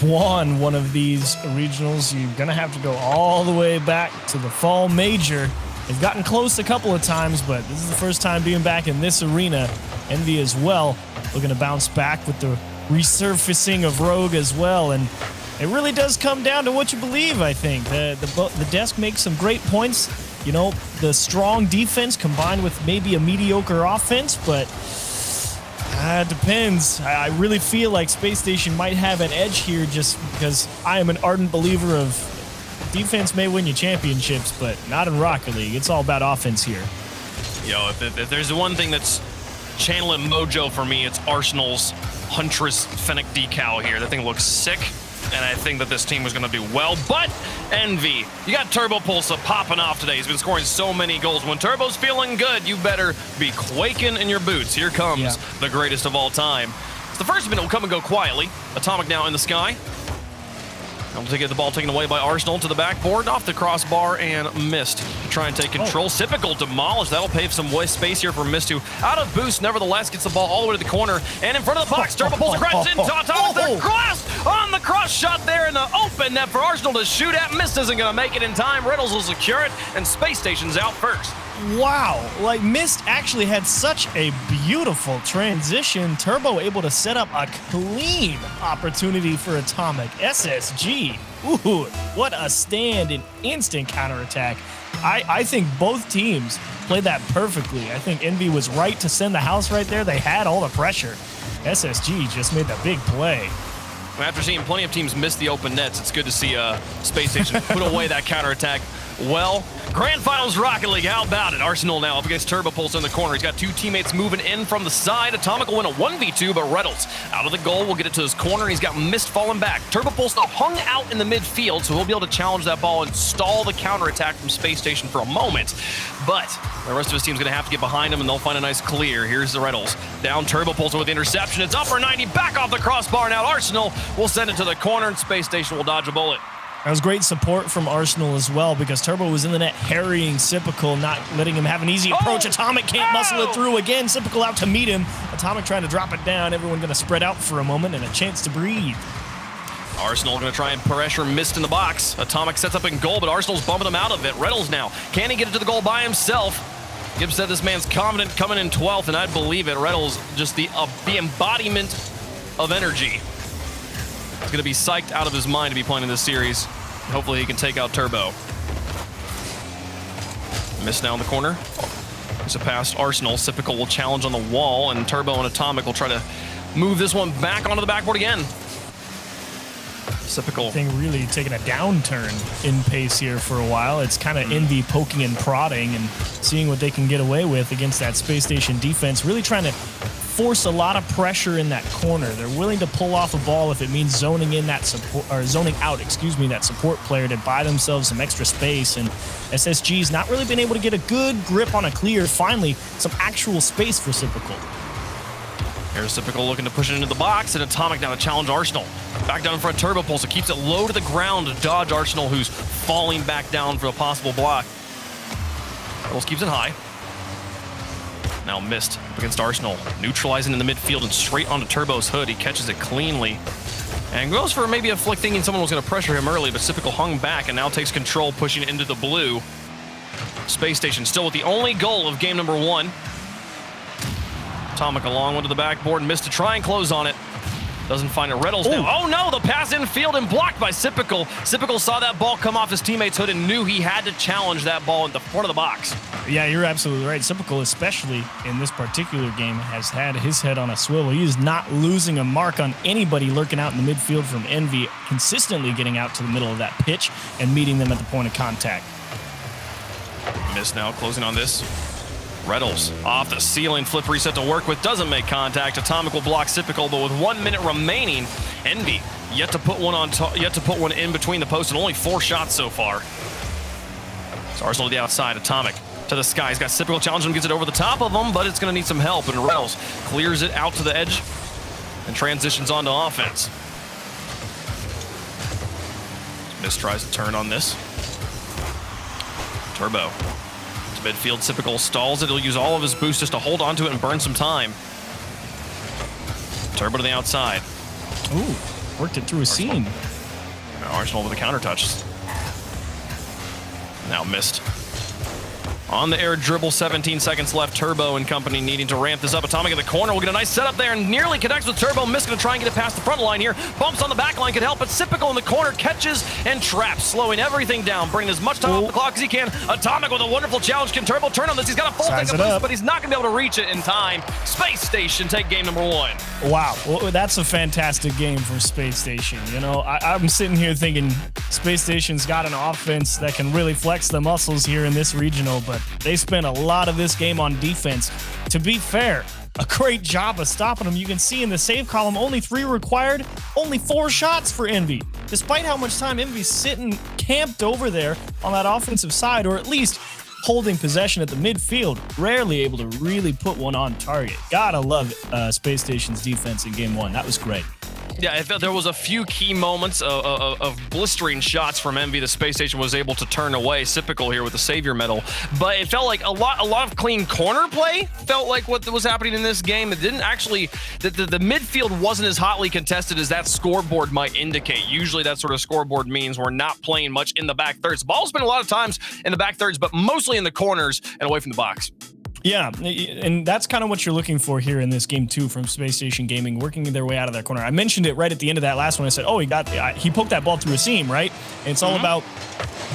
won one of these regionals, you're going to have to go all the way back to the fall major. They've gotten close a couple of times, but this is the first time being back in this arena. EnVy as well, looking to bounce back with the resurfacing of Rogue as well. And it really does come down to what you believe, I think. The desk makes some great points. You know, the strong defense combined with maybe a mediocre offense, but it depends. I really feel like Space Station might have an edge here just because I am an ardent believer of defense may win you championships, but not in Rocket League. It's all about offense here. Yo, if there's one thing that's channeling mojo for me, it's Arsenal's Huntress Fennec decal here. That thing looks sick, and I think that this team was going to do well. But EnVy, you got Turbo Pulsa popping off today. He's been scoring so many goals. When Turbo's feeling good, you better be quaking in your boots. Here comes the greatest of all time. So the first minute will come and go quietly. Atomic now in the sky. To get the ball taken away by Arsenal to the backboard, off the crossbar, and Mist to try and take control. Typical demolish. That'll pave some space here for Mist, who out of boost, nevertheless gets the ball all the way to the corner and in front of the box. Turbo Pulsa grabs in. Atomic cross on the cross shot there in the open net for Arsenal to shoot at. Mist isn't going to make it in time. Riddles will secure it, and Space Station's out first. Wow, like Mist actually had such a beautiful transition. Turbo able to set up a clean opportunity for Atomic. SSG, ooh, what a stand and instant counterattack. I think both teams played that perfectly. I think EnVy was right to send the house right there. They had all the pressure. SSG just made the big play. After seeing plenty of teams miss the open nets, it's good to see Space Station put away that counterattack. Well, Grand Finals Rocket League, how about it? Arsenal now up against Turbo Pulsa in the corner. He's got two teammates moving in from the side. Atomic will win a 1v2, but Reynolds out of the goal will get it to his corner. He's got Mist falling back. Turbo Pulsa hung out in the midfield, so he'll be able to challenge that ball and stall the counterattack from Space Station for a moment. But the rest of his team's going to have to get behind him, and they'll find a nice clear. Here's the Reynolds. Down Turbo Pulsa with the interception. It's upper 90, back off the crossbar. Now Arsenal will send it to the corner, and Space Station will dodge a bullet. That was great support from Arsenal as well, because Turbo was in the net harrying Sipical, not letting him have an easy approach. Atomic can't muscle it through again. Sipical out to meet him. Atomic trying to drop it down. Everyone going to spread out for a moment and a chance to breathe. Arsenal going to try and pressure Mist in the box. Atomic sets up in goal, but Arsenal's bumping him out of it. Reynolds now. Can he get it to the goal by himself? Gibbs said this man's confident coming in 12th, and I believe it. Reynolds, just the embodiment of energy. He's going to be psyched out of his mind to be playing in this series. Hopefully he can take out Turbo. Mist now in the corner. There's a pass Arsenal. Sipical will challenge on the wall, and Turbo and Atomic will try to move this one back onto the backboard again. Sipical. Thing really taking a downturn in pace here for a while. It's kind of EnVy poking and prodding and seeing what they can get away with against that Space Station defense. Really trying to force a lot of pressure in that corner. They're willing to pull off a ball if it means zoning in that support, or zoning out, that support player to buy themselves some extra space. And SSG's not really been able to get a good grip on a clear. Finally, some actual space for Sipical. Here's Sipical looking to push it into the box, and Atomic now to challenge Arsenal. Back down in front, Turbo Pulsa keeps it low to the ground to dodge Arsenal, who's falling back down for a possible block. Reynolds keeps it high. Now Mist up against Arsenal, neutralizing in the midfield and straight onto Turbo's hood. He catches it cleanly and goes for maybe a flick, thinking someone was going to pressure him early, but Sipical hung back and now takes control, pushing into the blue. Space Station still with the only goal of game number 1. Atomic a long one to the backboard, Mist to try and close on it. Doesn't find it. Reynolds now. Oh no, the pass in field and blocked by Sipical. Sipical saw that ball come off his teammate's hood and knew he had to challenge that ball in the front of the box. Yeah, you're absolutely right. Sipical, especially in this particular game, has had his head on a swivel. He is not losing a mark on anybody lurking out in the midfield from EnVy, consistently getting out to the middle of that pitch and meeting them at the point of contact. Mist now closing on this. Reynolds off the ceiling, flip reset to work with, doesn't make contact. Atomic will block Sipical, but with 1 minute remaining, EnVy yet to put one in between the posts, and only 4 shots so far. So Arsenal to the outside, Atomic to the sky. He's got Sipical challenging him, gets it over the top of him, but it's going to need some help, and Reynolds clears it out to the edge and transitions onto offense. Mist tries to turn on this. Turbo to midfield. Sipical stalls it. He'll use all of his boost just to hold onto it and burn some time. Turbo to the outside. Ooh. Worked it through a seam. Now Arsenal with a counter touch. Now missed. On the air dribble, 17 seconds left. Turbo and company needing to ramp this up. Atomic in the corner will get a nice setup there and nearly connects with Turbo. Mist going to try and get it past the front line here. Bumps on the back line could help, but Sypical in the corner catches and traps, slowing everything down, bringing as much time off the clock as he can. Atomic with a wonderful challenge. Can Turbo turn on this? He's got a full tank of boost, but he's not going to be able to reach it in time. Space Station take game number 1. Wow, well, that's a fantastic game for Space Station. You know, I'm sitting here thinking Space Station's got an offense that can really flex the muscles here in this regional, but they spent a lot of this game on defense. To be fair, a great job of stopping them. You can see in the save column, only 3 required, only 4 shots for EnVy. Despite how much time EnVy's sitting camped over there on that offensive side, or at least holding possession at the midfield, rarely able to really put one on target. Gotta love Space Station's defense in game 1. That was great. Yeah, I felt there was a few key moments of blistering shots from EnVy. The Space Station was able to turn away. Sypical here with the Savior medal. But it felt like a lot of clean corner play felt like what was happening in this game. It didn't actually, the midfield wasn't as hotly contested as that scoreboard might indicate. Usually that sort of scoreboard means we're not playing much in the back thirds. The ball's been a lot of times in the back thirds, but mostly in the corners and away from the box. Yeah, and that's kind of what you're looking for here in this game too from Space Station Gaming, working their way out of that corner. I mentioned it right at the end of that last one. I said, oh, he poked that ball through a seam, right? And it's all about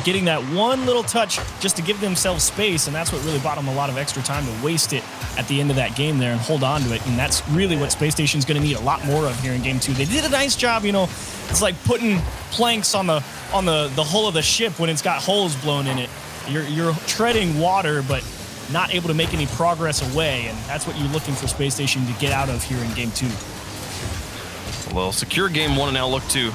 getting that one little touch just to give themselves space, and that's what really bought them a lot of extra time to waste it at the end of that game there and hold on to it. And that's really what Space Station's going to need a lot more of here in game 2. They did a nice job, you know. It's like putting planks on the hull of the ship when it's got holes blown in it. You're treading water, but not able to make any progress away, and that's what you're looking for Space Station to get out of here in game 2. Well, secure game 1 and now look to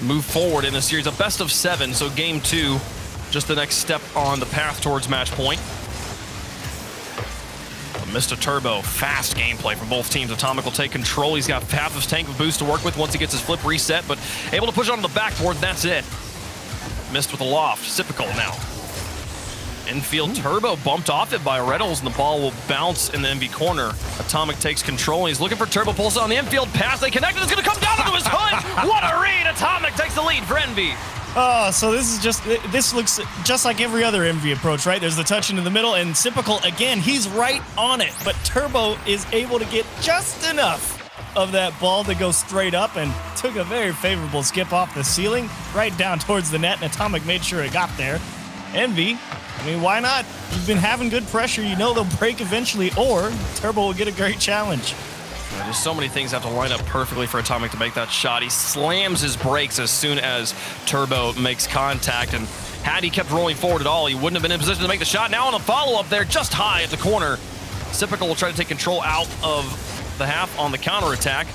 move forward in the series. A best of 7, so game 2, just the next step on the path towards match point. Mr. Turbo, fast gameplay from both teams. Atomic will take control. He's got half his tank of boost to work with once he gets his flip reset, but able to push it onto the backboard, and that's it. Missed with a loft. Sypical now. Infield Turbo bumped off it by Reynolds, and the ball will bounce in the EnVy corner. Atomic takes control, and he's looking for Turbo. Pulls on the infield pass. They connected. It's going to come down into his hood. What a read! Atomic takes the lead for EnVy. Oh, so this looks just like every other EnVy approach, right? There's the touch into the middle, and Sypical, again, he's right on it. But Turbo is able to get just enough of that ball to go straight up and took a very favorable skip off the ceiling right down towards the net, and Atomic made sure it got there. EnVy, I mean, why not? You've been having good pressure. You know they'll break eventually, or Turbo will get a great challenge. Yeah, just so many things have to line up perfectly for Atomic to make that shot. He slams his brakes as soon as Turbo makes contact, and had he kept rolling forward at all, he wouldn't have been in position to make the shot. Now on the follow-up there, just high at the corner. Sypical will try to take control out of the half on the counterattack.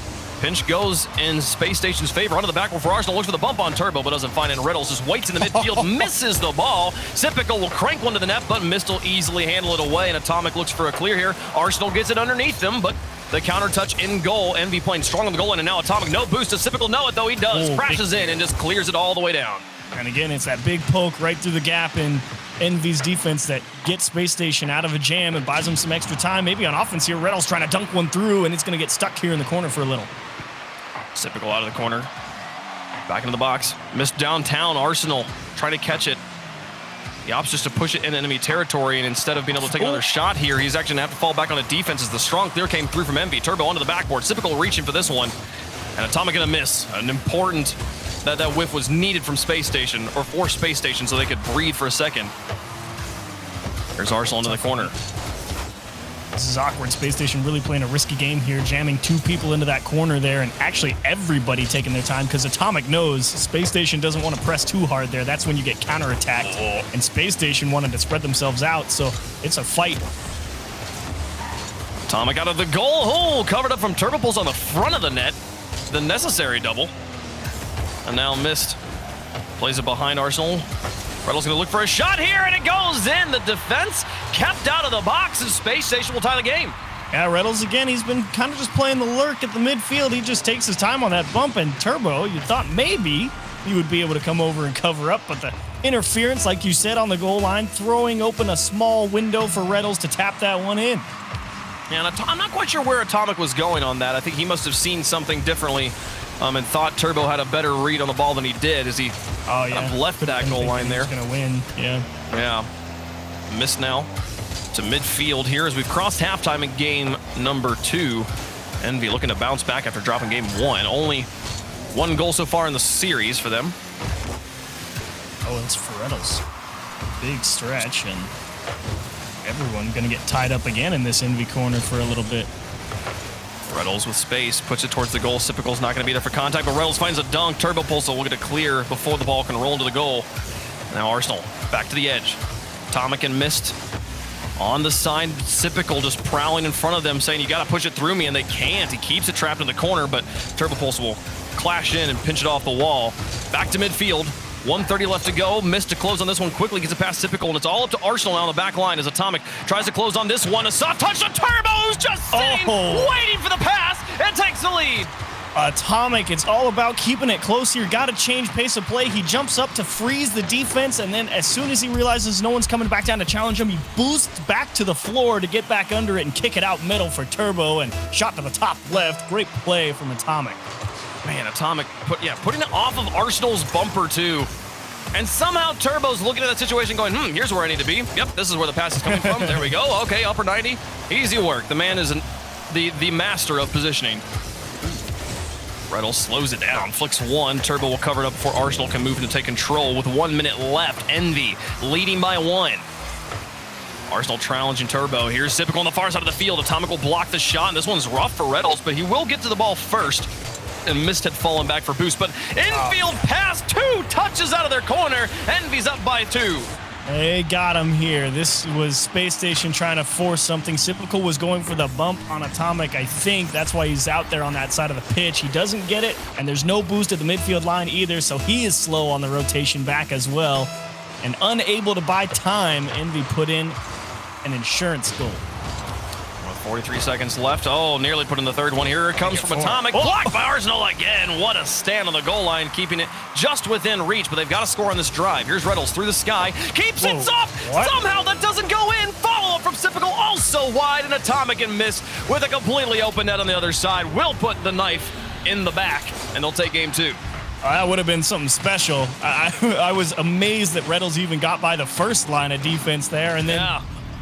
Pinch goes in Space Station's favor. Onto the backward for Arsenal. Looks for the bump on Turbo, but doesn't find it. Reynolds just waits in the midfield, misses the ball. Sypical will crank one to the net, but Mist will easily handle it away, and Atomic looks for a clear here. Arsenal gets it underneath them, but the counter touch in goal. EnVy playing strong on the goal line, and now Atomic, no boost. Does Sypical know it, though? He does. Crashes in and just clears it all the way down. And again, it's that big poke right through the gap in EnVy's defense that gets Space Station out of a jam and buys them some extra time. Maybe on offense here, Reynolds trying to dunk one through, and it's going to get stuck here in the corner for a little. Sypical out of the corner. Back into the box. Missed downtown. Arsenal trying to catch it. He opts just to push it in enemy territory, and instead of being able to take another shot here, he's actually going to have to fall back on a defense as the strong clear came through from EnVy. Turbo onto the backboard. Sypical reaching for this one. And Atomic going to miss. An important, that whiff was needed from Space Station, or for Space Station, so they could breathe for a second. There's Arsenal into the corner. This is awkward. Space Station really playing a risky game here, jamming 2 people into that corner there, and actually everybody taking their time because Atomic knows Space Station doesn't want to press too hard there. That's when you get counterattacked, and Space Station wanted to spread themselves out, so it's a fight. Atomic out of the goal hole, covered up from Turbo, pulls on the front of the net. The necessary double. And now Mist plays it behind Arsenal. Reynolds going to look for a shot here, and it goes in. The defense kept out of the box, and Space Station will tie the game. Yeah, Reynolds, again, he's been kind of just playing the lurk at the midfield. He just takes his time on that bump, and Turbo, you thought maybe he would be able to come over and cover up, but the interference, like you said, on the goal line, throwing open a small window for Reynolds to tap that one in. Yeah, and I'm not quite sure where Atomic was going on that. I think he must have seen something differently and thought Turbo had a better read on the ball than he did as he left that goal line there. He's going to win, Yeah. Missed now to midfield here as we've crossed halftime in game number 2. EnVy looking to bounce back after dropping game 1. Only 1 goal so far in the series for them. Oh, it's Ferrettles. Big stretch, and everyone going to get tied up again in this EnVy corner for a little bit. Reynolds with space, puts it towards the goal. Sipical's not going to be there for contact, but Reynolds finds a dunk. Turbo Pulse will get a clear before the ball can roll into the goal. Now Arsenal back to the edge. Atomic and Mist on the side. Sipical just prowling in front of them, saying, you got to push it through me, and they can't. He keeps it trapped in the corner, but Turbo Pulse will clash in and pinch it off the wall. Back to midfield. 1:30 left to go. Missed to close on this one quickly. Gets it past Sipical, and it's all up to Arsenal now on the back line as Atomic tries to close on this one. A soft touch to Turbo, who's just sitting, waiting for the pass, and takes the lead. Atomic, it's all about keeping it close here. Got to change pace of play. He jumps up to freeze the defense, and then as soon as he realizes no one's coming back down to challenge him, he boosts back to the floor to get back under it and kick it out middle for Turbo, and shot to the top left. Great play from Atomic. Man, Atomic putting it off of Arsenal's bumper too. And somehow Turbo's looking at that situation going, here's where I need to be. Yep, this is where the pass is coming from. There we go. Okay, upper 90. Easy work. The man is the master of positioning. Reynolds slows it down, flicks one. Turbo will cover it up before Arsenal can move in to take control with 1 minute left. EnVy leading by 1. Arsenal challenging Turbo. Here's Sipical on the far side of the field. Atomic will block the shot, and this one's rough for Reynolds, but he will get to the ball first. And Mist had fallen back for boost, but infield pass, 2 touches out of their corner. EnVy's up by 2. They got him here. This was Space Station trying to force something. Sipical was going for the bump on Atomic, I think. That's why he's out there on that side of the pitch. He doesn't get it, and there's no boost at the midfield line either, so he is slow on the rotation back as well. And unable to buy time, EnVy put in an insurance goal. 43 seconds left. Oh, nearly put in the third one. Here it comes from Atomic. Blocked by Arsenal again. What a stand on the goal line, keeping it just within reach, but they've got to score on this drive. Here's Reynolds through the sky. Keeps it off. Somehow that doesn't go in. Follow-up from Sipical, also wide, and Atomic and Mist with a completely open net on the other side. Will put the knife in the back, and they'll take game 2. That would have been something special. I was amazed that Reynolds even got by the first line of defense there, and then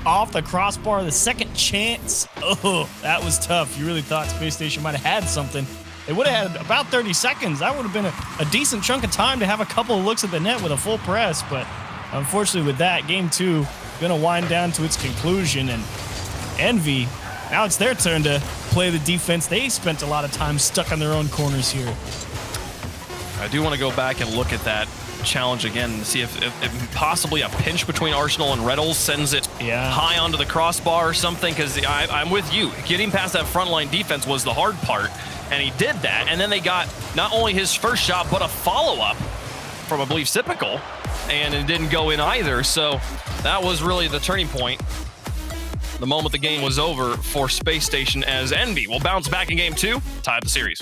off the crossbar, the second chance. Oh, that was tough. You really thought Space Station might have had something. They would have had about 30 seconds. That would have been a decent chunk of time to have a couple of looks at the net with a full press, but unfortunately with that, game 2 gonna wind down to its conclusion, and EnVy, now it's their turn to play the defense. They spent a lot of time stuck on their own corners here. I do want to go back and look at that challenge again and see if possibly a pinch between Arsenal and Reynolds sends it high onto the crossbar or something, because I'm with you. Getting past that front line defense was the hard part, and he did that, and then they got not only his first shot but a follow-up from, I believe, Sipical, and it didn't go in either, so that was really the turning point. The moment the game was over for Space Station, as EnVy will bounce back in game 2, tie up the series.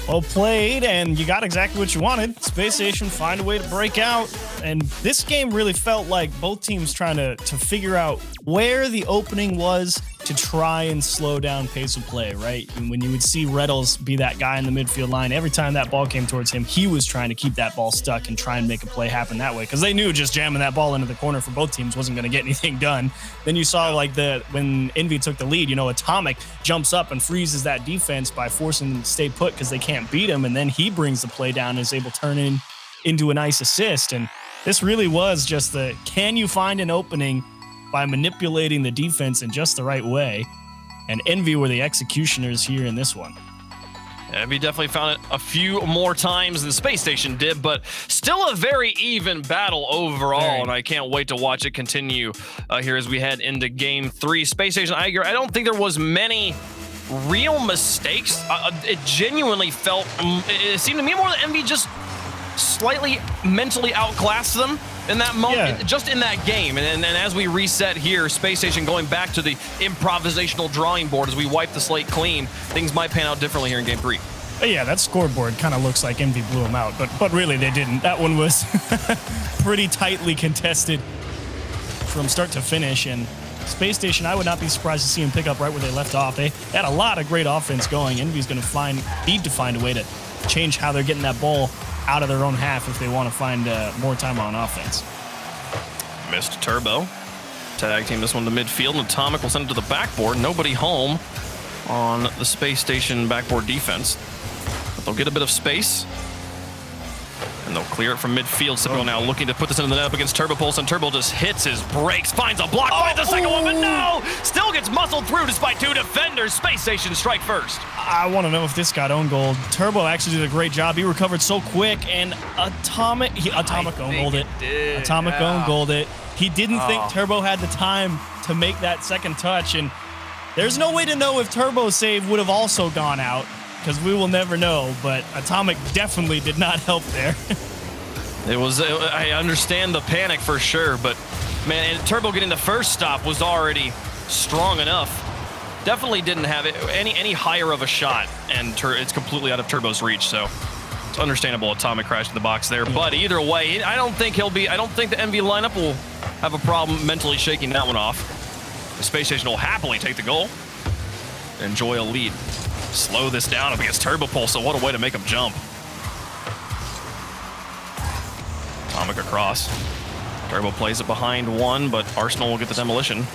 Well played, and you got exactly what you wanted. Space Station find a way to break out, and this game really felt like both teams trying to figure out where the opening was to try and slow down pace of play, right? And when you would see Reynolds be that guy in the midfield line, every time that ball came towards him, he was trying to keep that ball stuck and try and make a play happen that way, because they knew just jamming that ball into the corner for both teams wasn't going to get anything done. Then you saw like when EnVy took the lead, Atomic jumps up and freezes that defense by forcing them to stay put because they can't beat him, and then he brings the play down and is able to turn into a nice assist. And this really was just can you find an opening by manipulating the defense in just the right way? And EnVy were the executioners here in this one. EnVy definitely found it a few more times than Space Station did, but still a very even battle overall, and I can't wait to watch it continue here as we head into game 3. Space Station, I agree. I don't think there was many real mistakes. It genuinely it seemed to me more that EnVy just slightly mentally outclassed them in that moment, just in that game. And as we reset here, Space Station going back to the improvisational drawing board as we wipe the slate clean, things might pan out differently here in game 3. Yeah, that scoreboard kind of looks like EnVy blew them out, but really they didn't. That one was pretty tightly contested from start to finish, and Space Station, I would not be surprised to see him pick up right where they left off. They had a lot of great offense going. EnVy's going to need to find a way to change how they're getting that ball out of their own half if they want to find more time on offense. Missed Turbo. Tag team this one to midfield, and Atomic will send it to the backboard. Nobody home on the Space Station backboard defense. But they'll get a bit of space, and they'll clear it from midfield. Sypical now looking to put this into the net up against Turbo Pulse, and Turbo just hits his brakes, finds a block, finds a second one, but no! Still gets muscled through despite 2 defenders. Space Station strike first. I want to know if this got own goal. Turbo actually did a great job. He recovered so quick, and Atomic own goaled it. Atomic own goaled it. He didn't think Turbo had the time to make that second touch, and there's no way to know if Turbo's save would have also gone out, because we will never know, but Atomic definitely did not help there. I understand the panic for sure, but man, and Turbo getting the first stop was already strong enough. Definitely didn't have any higher of a shot, and it's completely out of Turbo's reach, so it's understandable Atomic crashed in the box there. But either way, I don't think the EnVy lineup will have a problem mentally shaking that one off. The Space Station will happily take the goal, enjoy a lead. Slow this down up against Turbo Pulse, so what a way to make him jump. Atomic across. Turbo plays it behind one, but Arsenal will get the demolition.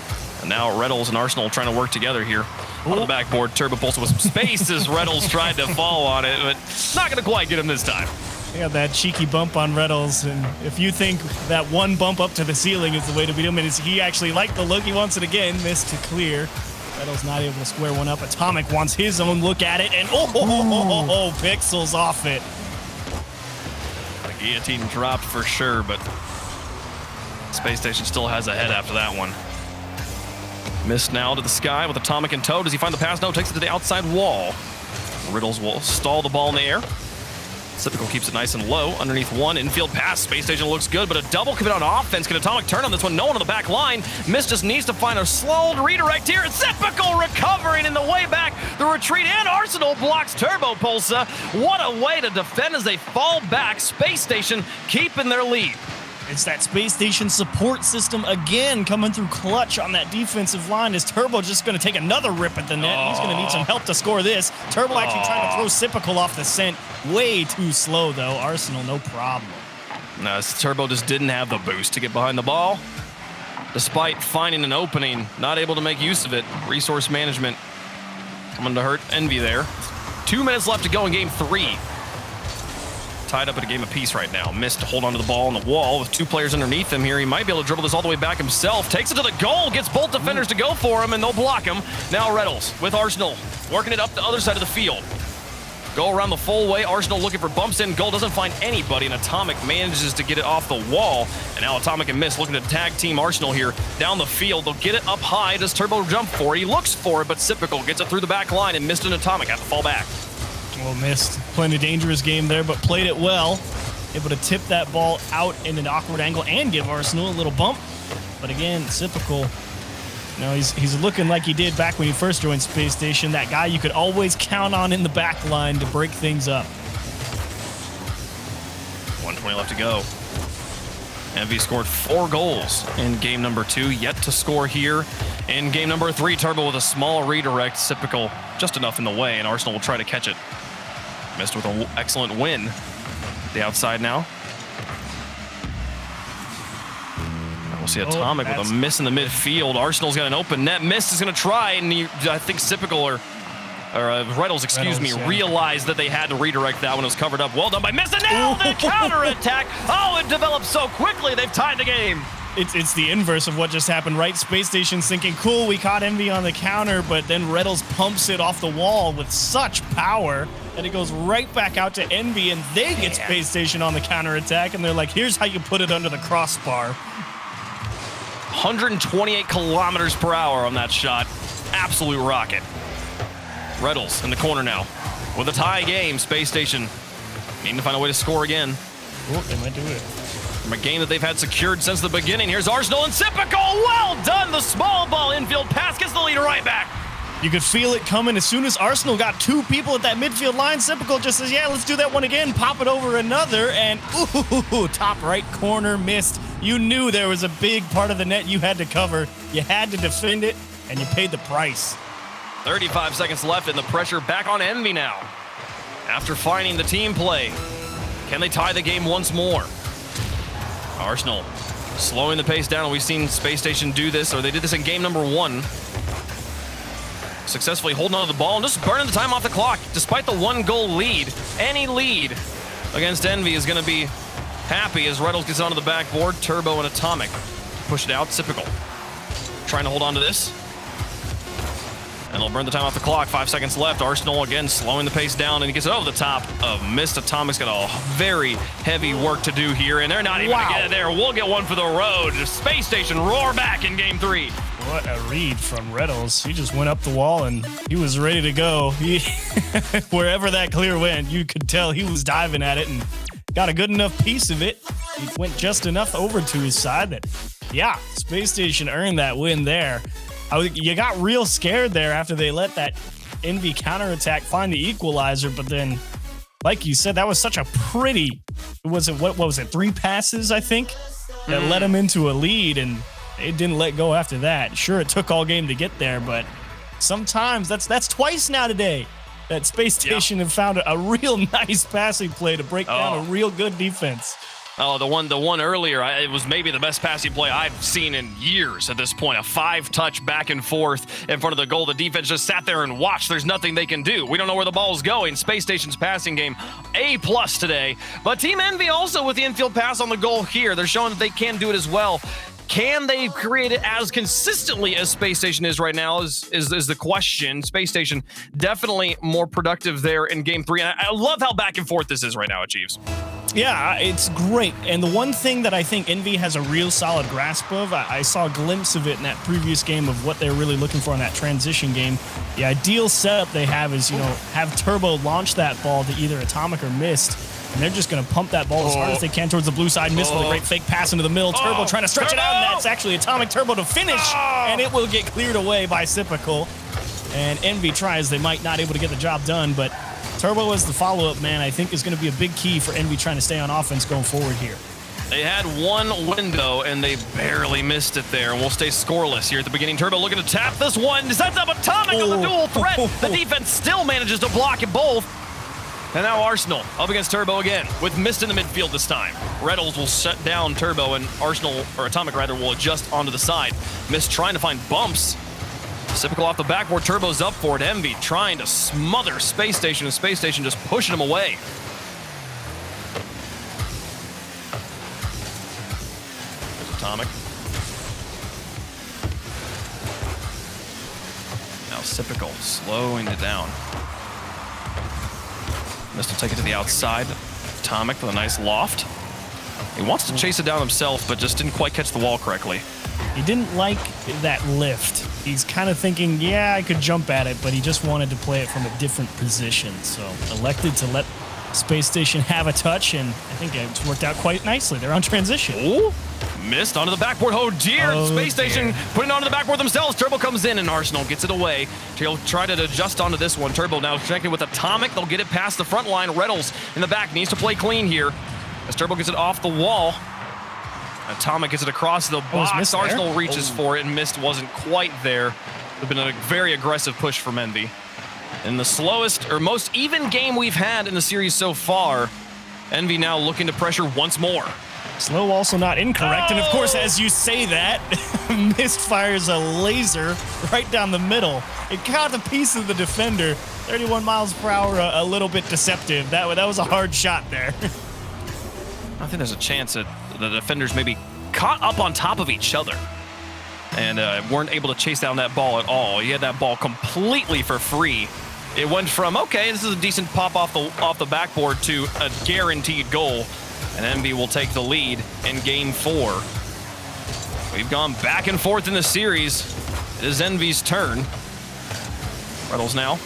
And now Reddles and Arsenal trying to work together here. On the backboard, Turbo Pulse with some space as Reddles tried to fall on it, but not going to quite get him this time. They got that cheeky bump on Reddles, and if you think that one bump up to the ceiling is the way to beat him, and he actually liked the look, he wants it again, missed to clear. Reddles not able to square one up. Atomic wants his own look at it, and pixels off it. The guillotine dropped for sure, but Space Station still has a head after that one. Missed now to the sky with Atomic in tow. Does he find the pass? No, takes it to the outside wall. Riddles will stall the ball in the air. Sypical keeps it nice and low. Underneath one, infield pass. Space Station looks good, but a double commit on offense. Can Atomic turn on this one? No one on the back line. Mist just needs to find a slow redirect here. Sypical recovering in the way back. The retreat, and Arsenal blocks Turbo Pulsa. What a way to defend as they fall back. Space Station keeping their lead. It's that Space Station support system again coming through clutch on that defensive line. Is Turbo just going to take another rip at the net? He's going to need some help to score this. Turbo actually trying to throw Sypical off the scent. Way too slow, though. Arsenal, no problem. No, Turbo just didn't have the boost to get behind the ball. Despite finding an opening, not able to make use of it. Resource management coming to hurt EnVy there. 2 minutes left to go in game 3. Tied up at a game apiece right now. Missed to hold onto the ball on the wall with 2 players underneath him here. He might be able to dribble this all the way back himself. Takes it to the goal, gets both defenders to go for him, and they'll block him. Now Reddles with Arsenal, working it up the other side of the field. Go around the full way. Arsenal looking for bumps in goal, doesn't find anybody, and Atomic manages to get it off the wall. And now Atomic and Mist looking to tag team Arsenal here down the field. They'll get it up high. Does Turbo jump for it? He looks for it, but Sypical gets it through the back line, and Mist and Atomic have to fall back. Well, Mist playing a dangerous game there, but played it well. Able to tip that ball out in an awkward angle and give Arsenal a little bump. But again, Sypical, he's looking like he did back when he first joined Space Station. That guy you could always count on in the back line to break things up. 1:20 left to go. EnVy scored 4 goals in game number 2, yet to score here in game number 3. Turbo with a small redirect. Sypical just enough in the way, and Arsenal will try to catch it. Missed with an excellent win. The outside now. We'll see Atomic with a miss in the midfield. Arsenal's got an open net. Mist is going to try, and I think Sypical or Reddles, realized that they had to redirect that one. It was covered up. Well done by Mist, and now the counterattack. Oh, it developed so quickly. They've tied the game. It's the inverse of what just happened, right? Space Station's thinking, cool, we caught EnVy on the counter, but then Reddles pumps it off the wall with such power that it goes right back out to EnVy, and they get Space Station on the counterattack, and they're like, here's how you put it under the crossbar. 128 kilometers per hour on that shot. Absolute rocket. Reddles in the corner now. With a tie game, Space Station needing to find a way to score again. Oh, they might do it. From a game that they've had secured since the beginning. Here's Arsenal and Sypical. Well done. The small ball infield pass gets the lead right back. You could feel it coming as soon as Arsenal got 2 people at that midfield line. Sypical just says, yeah, let's do that one again. Pop it over another, and ooh, top right corner missed. You knew there was a big part of the net you had to cover. You had to defend it, and you paid the price. 35 seconds left, and the pressure back on EnVy now. after finding the team play. Can they tie the game once more? Arsenal slowing the pace down. We've seen Space Station do this, or they did this in game number 1. Successfully holding on to the ball and just burning the time off the clock. Despite the 1-goal lead, any lead against EnVy is going to be happy as Reynolds gets onto the backboard. Turbo and Atomic push it out. Typical. Trying to hold on to this. And they'll burn the time off the clock. 5 seconds left. Arsenal again slowing the pace down, and he gets it over the top of Mist. Atomic's got a very heavy work to do here, and they're not even going to get it there. We'll get one for the road. Space Station roar back in game 3. What a read from Reynolds. He just went up the wall and he was ready to go. Wherever that clear went, you could tell he was diving at it and got a good enough piece of it. He went just enough over to his side that, yeah, Space Station earned that win there. You got real scared there after they let that EnVy counterattack find the equalizer, but then, like you said, that was such a pretty, what was it, 3 passes, I think, that led him into a lead, and it didn't let go after that. Sure, it took all game to get there, but sometimes that's twice now today that Space Station have found a real nice passing play to break down a real good defense. Oh, the one earlier, it was maybe the best passing play I've seen in years at this point. A 5-touch back and forth in front of the goal. The defense just sat there and watched. There's nothing they can do. We don't know where the ball's going. Space Station's passing game, A+ today. But Team EnVy also with the infield pass on the goal here. They're showing that they can do it as well. Can they create it as consistently as Space Station is right now is the question. Space Station definitely more productive there in game 3. And I love how back and forth this is right now, Achieves. Yeah, it's great. And the one thing that I think EnVy has a real solid grasp of, I saw a glimpse of it in that previous game of what they're really looking for in that transition game. The ideal setup they have is, have Turbo launch that ball to either Atomic or Mist. And they're just going to pump that ball as hard as they can towards the blue side. Mist with a great fake pass into the middle. Turbo trying to stretch it out, and that's actually Atomic Turbo to finish. And it will get cleared away by Sypical. And EnVy tries. They might not able to get the job done, but Turbo as the follow-up man, I think, is going to be a big key for EnVy trying to stay on offense going forward here. They had one window, and they barely missed it there, and we'll stay scoreless here at the beginning. Turbo looking to tap this one. Sets up Atomic on the dual threat. The defense still manages to block it both. And now Arsenal up against Turbo again, with Mist in the midfield this time. Reynolds will shut down Turbo, and Atomic rather, will adjust onto the side. Mist trying to find bumps. Sypical off the backboard, Turbo's up for it. EnVy trying to smother Space Station, and Space Station just pushing him away. There's Atomic. Now Sypical slowing it down. Mist will take it to the outside. Atomic with a nice loft. He wants to chase it down himself, but just didn't quite catch the wall correctly. He didn't like that lift. He's kind of thinking, yeah, I could jump at it, but he just wanted to play it from a different position. So elected to let Space Station have a touch, and I think it's worked out quite nicely. They're on transition. Ooh, Mist onto the backboard. Oh, dear. Space Station putting it onto the backboard themselves. Turbo comes in, and Arsenal gets it away. He'll try to adjust onto this one. Turbo now connected with Atomic. They'll get it past the front line. Reynolds in the back needs to play clean here as Turbo gets it off the wall. Atomic gets it across the box. Arsenal reaches for it, and Mist wasn't quite there. It's been a very aggressive push from EnVy. In the slowest or most even game we've had in the series so far, EnVy now looking to pressure once more. Slow also not incorrect, and of course, as you say that, Mist fires a laser right down the middle. It caught the piece of the defender. 31 miles per hour, a little bit deceptive. That was a hard shot there. I think there's a chance that the defenders maybe caught up on top of each other and weren't able to chase down that ball at all. He had that ball completely for free. It went from, okay, this is a decent pop off the backboard to a guaranteed goal. And EnVy will take the lead in game 4. We've gone back and forth in the series. It is EnVy's turn. Reynolds now.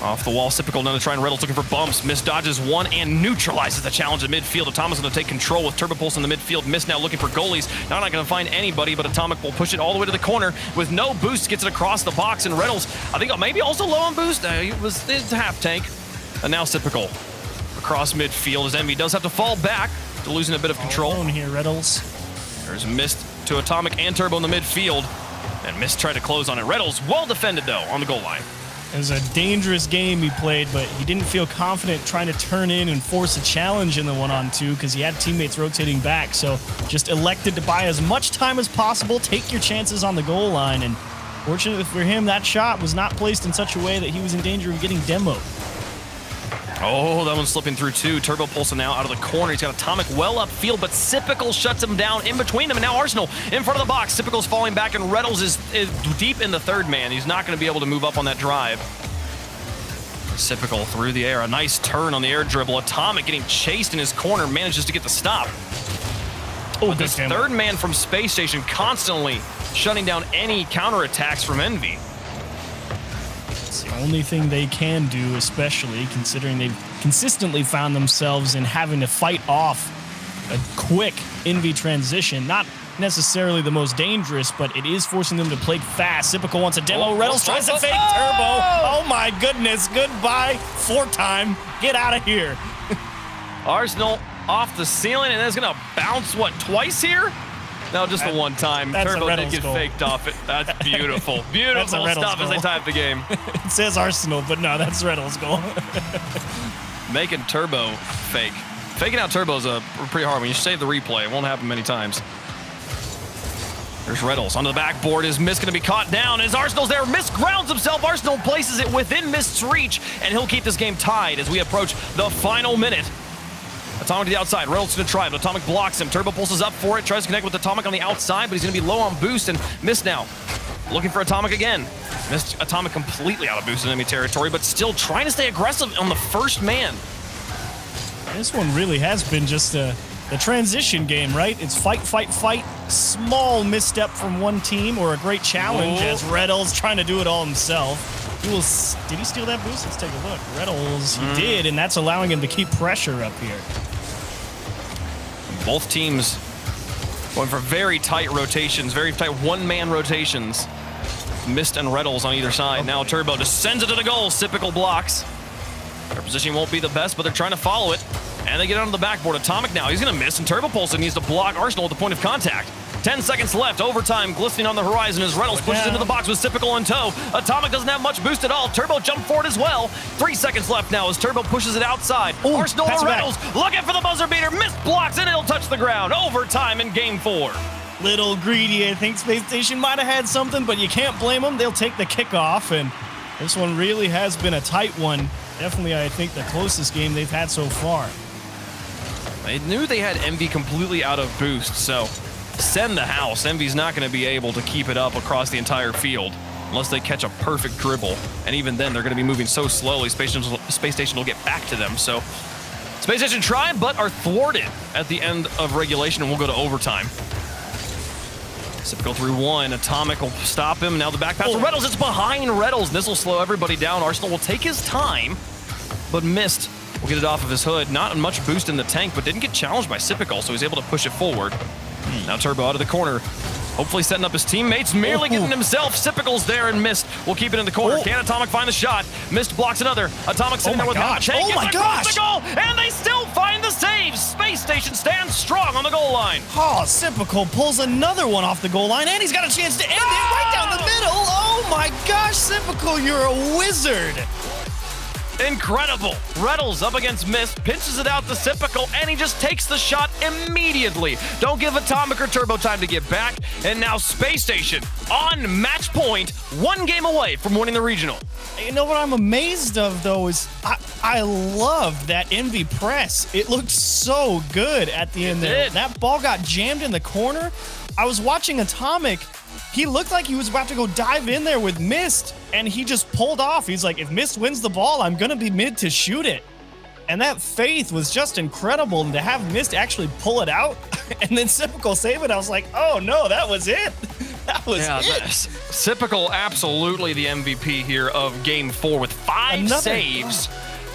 Off the wall, Sypical now to try, and Reynolds looking for bumps. Mist dodges one and neutralizes the challenge at midfield. Atomic going to take control with Turbo Pulse in the midfield. Mist now looking for goalies. Now not going to find anybody, but Atomic will push it all the way to the corner with no boost. Gets it across the box, and Reynolds, I think maybe also low on boost. It's half tank. And now Sypical across midfield as EnVy does have to fall back to losing a bit of control. Alone here, Reynolds. There's Mist to Atomic and Turbo in the midfield. And Mist tried to close on it. Reynolds well defended, though, on the goal line. It was a dangerous game he played, but he didn't feel confident trying to turn in and force a challenge in the 1-on-2 because he had teammates rotating back. So just elected to buy as much time as possible, take your chances on the goal line. And fortunately for him, that shot was not placed in such a way that he was in danger of getting demoed. Oh, that one's slipping through too. Turbo pulsing now out of the corner. He's got Atomic well upfield, but Sipical shuts him down in between them. And now Arsenal in front of the box. Sipical's falling back, and Reddles is deep in the third man. He's not going to be able to move up on that drive. Sipical through the air. A nice turn on the air dribble. Atomic getting chased in his corner, manages to get the stop. Oh, this third man from Space Station constantly shutting down any counterattacks from EnVy. It's the only thing they can do, especially considering they've consistently found themselves in having to fight off a quick EnVy transition. Not necessarily the most dangerous, but it is forcing them to play fast. Sipical wants a demo. Reddles tries to fake Turbo. Oh my goodness. Goodbye. 4-time. Get out of here. Arsenal off the ceiling, and it's going to bounce, what, twice here? No, just the one time. Turbo did get faked off it. That's beautiful. Beautiful stuff as they tie up the game. It says Arsenal, but no, that's Reddles' goal. Making Turbo fake. Faking out Turbo is pretty hard. When you save the replay, it won't happen many times. There's Reddles onto the backboard. Is Mist going to be caught down? As Arsenal's there, Mist grounds himself. Arsenal places it within Mist's reach, and he'll keep this game tied as we approach the final minute. Atomic to the outside. Reynolds to try, but Atomic blocks him. Turbo pulses up for it, tries to connect with Atomic on the outside, but he's going to be low on boost, and Mist now looking for Atomic again. Missed Atomic completely out of boost in enemy territory, but still trying to stay aggressive on the first man. This one really has been just the transition game, right? It's fight, fight, fight. Small misstep from one team or a great challenge as Reddles trying to do it all himself. Did he steal that boost? Let's take a look. Reddles, he did, and that's allowing him to keep pressure up here. Both teams going for very tight rotations, very tight one-man rotations. Mist and Reddles on either side. Now Turbo just sends it to the goal. Sipical blocks. Their position won't be the best, but they're trying to follow it. And they get onto the backboard. Atomic now, he's going to miss, and Turbo Pulse needs to block Arsenal at the point of contact. 10 seconds left, overtime glistening on the horizon as Reynolds pushes into the box with Sipical in tow. Atomic doesn't have much boost at all. Turbo jumped forward as well. 3 seconds left now as Turbo pushes it outside. Ooh, Arsenal and Reynolds looking for the buzzer beater. Missed blocks and it'll touch the ground. Overtime in game 4. Little greedy, I think Space Station might have had something, but you can't blame them. They'll take the kickoff, and this one really has been a tight one. Definitely, I think, the closest game they've had so far. They knew they had EnVy completely out of boost, so send the house. EnVy's not going to be able to keep it up across the entire field unless they catch a perfect dribble. And even then, they're going to be moving so slowly, Space Station will get back to them. So Space Station try, but are thwarted at the end of regulation, and we'll go to overtime. Sipical through one. Atomic will stop him. Now the back pass to Reddles. It's behind Reddles. This will slow everybody down. Arsenal will take his time, but Mist will get it off of his hood. Not much boost in the tank, but didn't get challenged by Sipical, so he's able to push it forward. Now Turbo out of the corner. Hopefully setting up his teammates, merely getting himself. Sipical's there, and Mist will keep it in the corner. Can Atomic find the shot? Mist blocks another. Atomic sitting there with half a tank. Oh my gosh! The goal, and they still find the save. Space Station stands strong on the goal line. Oh, Sipical pulls another one off the goal line, and he's got a chance to end it right down the middle. Oh my gosh, Sipical, you're a wizard. Incredible. Reddles up against Mist, pinches it out to Sipical, and he just takes the shot immediately. Don't give Atomic or Turbo time to get back. And now Space Station on match point, 1 game away from winning the regional. You know what I'm amazed of, though, is I love that EnVy press. It looked so good at the end there. That ball got jammed in the corner. I was watching Atomic. He looked like he was about to go dive in there with Mist, and he just pulled off. He's like, if Mist wins the ball, I'm going to be mid to shoot it. And that faith was just incredible. And to have Mist actually pull it out and then Sipical save it, I was like, oh no, that was it. That was it. Sipical, absolutely the MVP here of game 4 with 5 saves.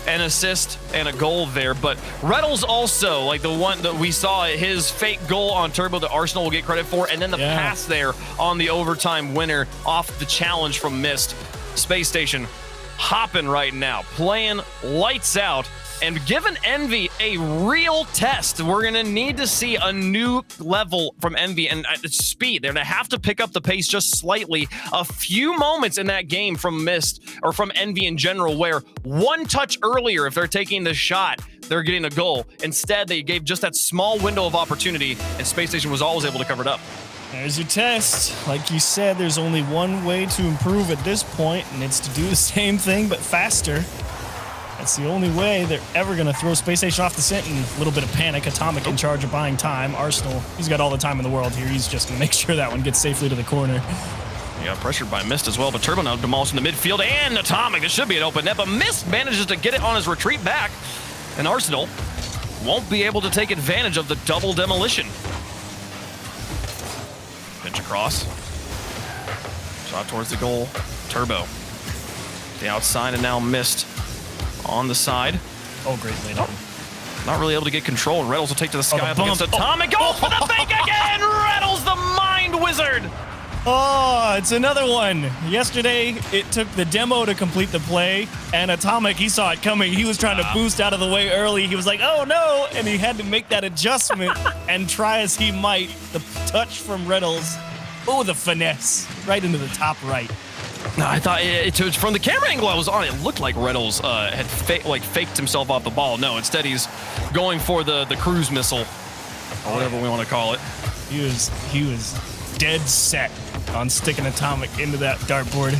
An assist and a goal there, but Reddles also, like the one that we saw, his fake goal on Turbo that Arsenal will get credit for, and then the pass there on the overtime winner off the challenge from Mist. Space Station hopping right now, playing lights out. and given EnVy a real test. We're going to need to see a new level from EnVy and speed. They're going to have to pick up the pace just slightly. A few moments in that game from Mist, or from EnVy in general, where one touch earlier, if they're taking the shot, they're getting a goal. Instead, they gave just that small window of opportunity, and Spacestation was always able to cover it up. There's your test. Like you said, there's only one way to improve at this point, and it's to do the same thing, but faster. That's the only way they're ever going to throw Spacestation off the scent. And a little bit of panic. Atomic in charge of buying time. Arsenal, he's got all the time in the world here. He's just going to make sure that one gets safely to the corner. He got pressured by Mist as well, but Turbo now demolishing the midfield, and Atomic. This should be an open net, but Mist manages to get it on his retreat back, and Arsenal won't be able to take advantage of the double demolition. Pinch across. Shot towards the goal. Turbo. The outside, and now Mist on the side. Oh, great lead on. Not really able to get control, and Reynolds will take to the sky up against Atomic. Goes for the fake again! Reynolds, the mind wizard! Oh, it's another one. Yesterday, it took the demo to complete the play, and Atomic, he saw it coming. He was trying to boost out of the way early. He was like, oh no, and he had to make that adjustment and try as he might. The touch from Reynolds. Oh, the finesse. Right into the top right. No, I thought from the camera angle I was on, it looked like Reynolds had faked himself off the ball. No, instead he's going for the cruise missile, or whatever we want to call it. He was dead set on sticking Atomic into that dartboard.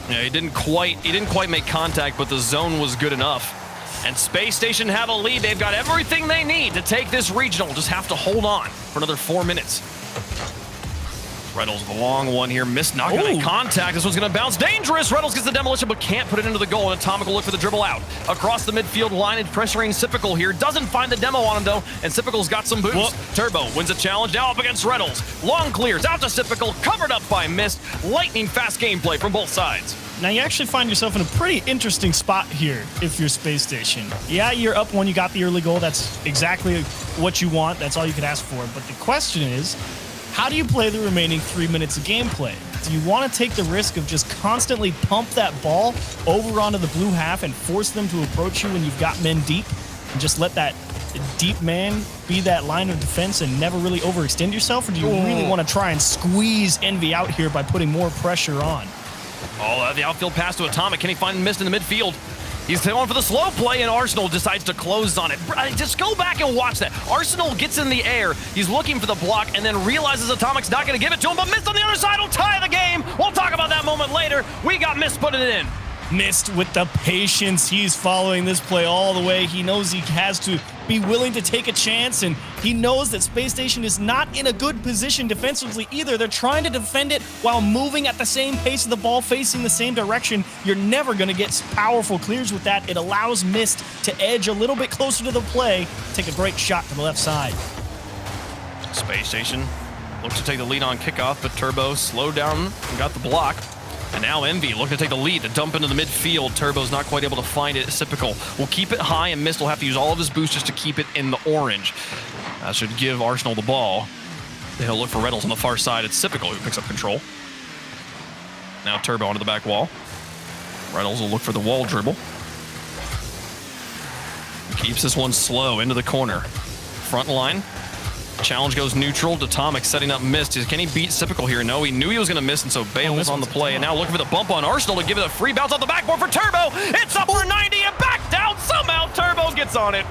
Yeah, he didn't quite make contact, but the zone was good enough. And Spacestation have a lead. They've got everything they need to take this regional. Just have to hold on for another 4 minutes. Reynolds with a long one here. Mist not going to contact. This one's going to bounce. Dangerous. Reynolds gets the demolition, but can't put it into the goal. And Atomic will look for the dribble out. Across the midfield line and pressuring Sypical here. Doesn't find the demo on him, though. And Sypical's got some boost. Whoop. Turbo wins a challenge. Now up against Reynolds. Long clears out to Sypical. Covered up by Mist. Lightning fast gameplay from both sides. Now, you actually find yourself in a pretty interesting spot here if you're Spacestation. Yeah, you're up when you got the early goal. That's exactly what you want. That's all you could ask for. But the question is, how do you play the remaining 3 minutes of gameplay? Do you want to take the risk of just constantly pump that ball over onto the blue half and force them to approach you when you've got men deep, and just let that deep man be that line of defense and never really overextend yourself? Or do you really want to try and squeeze EnVy out here by putting more pressure on? Oh, the outfield pass to Atomic. Can he find Mist in the midfield? He's going for the slow play, and Arsenal decides to close on it. Just go back and watch that. Arsenal gets in the air. He's looking for the block, and then realizes Atomic's not going to give it to him, but Mist on the other side will tie the game. We'll talk about that moment later. We got Mist putting it in. Mist with the patience. He's following this play all the way. He knows he has to be willing to take a chance, and he knows that Spacestation is not in a good position defensively either. They're trying to defend it while moving at the same pace of the ball, facing the same direction. You're never going to get powerful clears with that. It allows Mist to edge a little bit closer to the play, take a great shot to the left side. Spacestation looks to take the lead on kickoff, but Turbo slowed down and got the block. And now EnVy looking to take the lead to dump into the midfield. Turbo's not quite able to find it. Sypical will keep it high, and Mist will have to use all of his boost just to keep it in the orange. That should give Arsenal the ball. He'll look for Reynolds on the far side. It's Sypical who picks up control. Now Turbo onto the back wall. Reynolds will look for the wall dribble. Keeps this one slow into the corner. Front line. Challenge goes neutral. Atomic setting up Mist. Can he beat Sypical here? No, he knew he was going to miss, and so Bale was on the play. And now looking for the bump on Arsenal to give it a free bounce off the backboard for Turbo. It's up for 90 and back down. Somehow Turbo gets on it.